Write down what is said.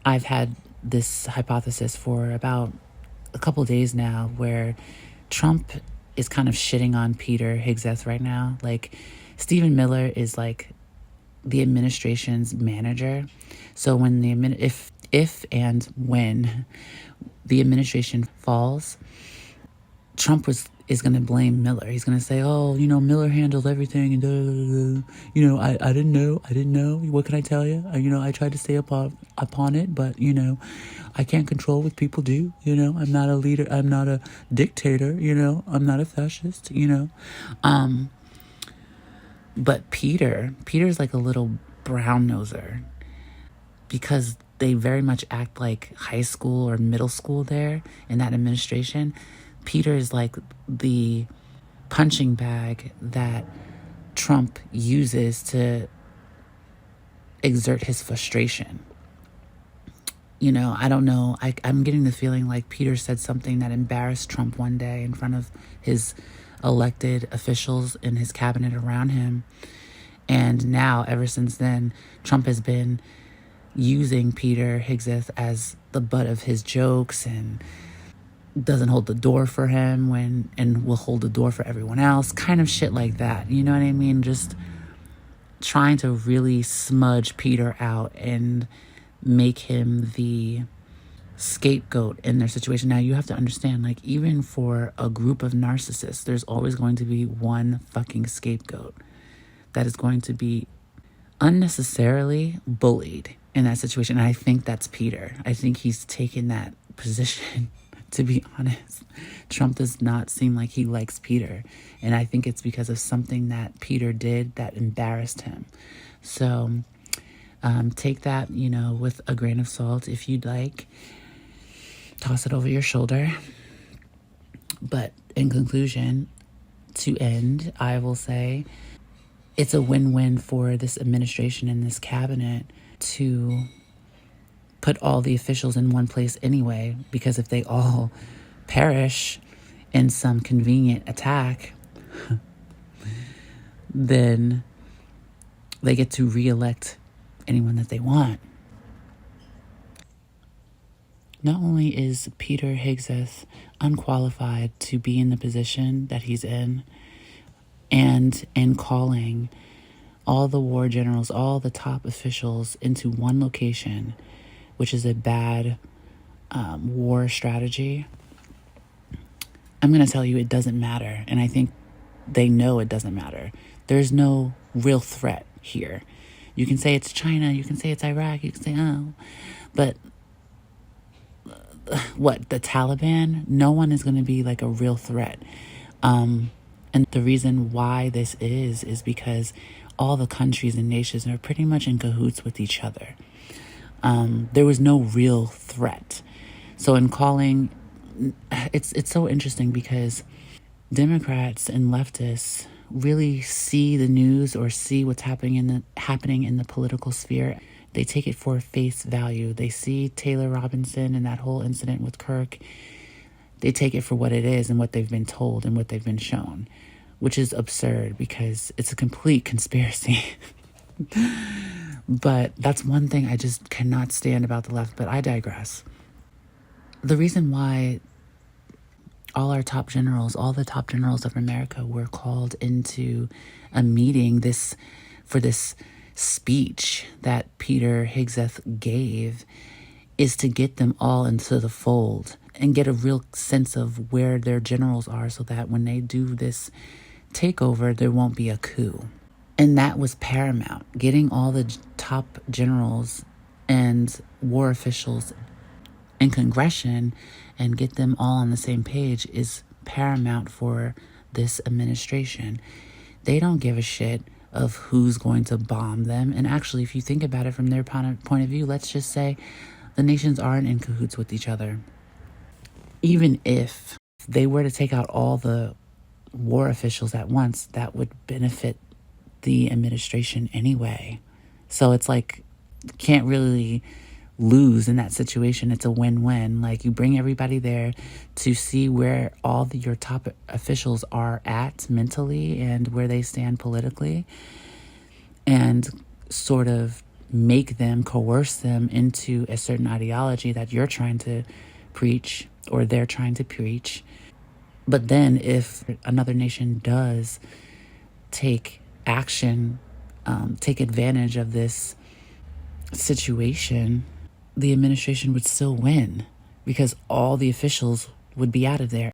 I've had this hypothesis for about a couple days now where Trump is kind of shitting on Peter Hegseth right now. Like, Stephen Miller is like the administration's manager. So when if and when the administration falls, Trump is going to blame Miller. He's going to say, oh, Miller handled everything and I didn't know. What can I tell you? I tried to stay upon it, but, I can't control what people do. I'm not a leader. I'm not a dictator. I'm not a fascist, But Peter's like a little brown noser because they very much act like high school or middle school there in that administration. Peter is like the punching bag that Trump uses to exert his frustration. I don't know. I'm getting the feeling like Peter said something that embarrassed Trump one day in front of his elected officials in his cabinet around him. And now, ever since then, Trump has been using Peter Hegseth as the butt of his jokes and doesn't hold the door for him and will hold the door for everyone else. Kind of shit like that. You know what I mean? Just trying to really smudge Peter out and make him the scapegoat in their situation. Now, you have to understand, like, even for a group of narcissists, there's always going to be one fucking scapegoat that is going to be unnecessarily bullied in that situation. And I think that's Peter. I think he's taken that position. To be honest, Trump does not seem like he likes Peter. And I think it's because of something that Peter did that embarrassed him. So take that, with a grain of salt if you'd like. Toss it over your shoulder. But in conclusion, to end, I will say it's a win-win for this administration and this cabinet to put all the officials in one place anyway, because if they all perish in some convenient attack, then they get to re-elect anyone that they want. Not only is Peter Hegseth unqualified to be in the position that he's in, and in calling all the war generals, all the top officials into one location, which is a bad war strategy, I'm going to tell you it doesn't matter. And I think they know it doesn't matter. There's no real threat here. You can say it's China, you can say it's Iraq, you can say, oh, but what, the Taliban? No one is going to be like a real threat. And the reason why this is because all the countries and nations are pretty much in cahoots with each other. There was no real threat. So in calling, it's so interesting because Democrats and leftists really see the news or see what's happening in the political sphere. They take it for face value. They see Taylor Robinson and that whole incident with Kirk. They take it for what it is and what they've been told and what they've been shown, which is absurd because it's a complete conspiracy. But that's one thing I just cannot stand about the left, but I digress. The reason why all the top generals of America were called into a meeting for this speech that Peter Hegseth gave is to get them all into the fold and get a real sense of where their generals are so that when they do this takeover, there won't be a coup. And that was paramount. Getting all the top generals and war officials and Congression and get them all on the same page is paramount for this administration. They don't give a shit of who's going to bomb them. And actually, if you think about it from their point of view, let's just say the nations aren't in cahoots with each other. Even if they were to take out all the war officials at once, that would benefit the administration anyway. So it's like, can't really lose in that situation. It's a win-win. Like, you bring everybody there to see where all your top officials are at mentally and where they stand politically, and sort of make them, coerce them into a certain ideology that you're trying to preach or they're trying to preach. But then if another nation does take action, take advantage of this situation, the administration would still win because all the officials would be out of there.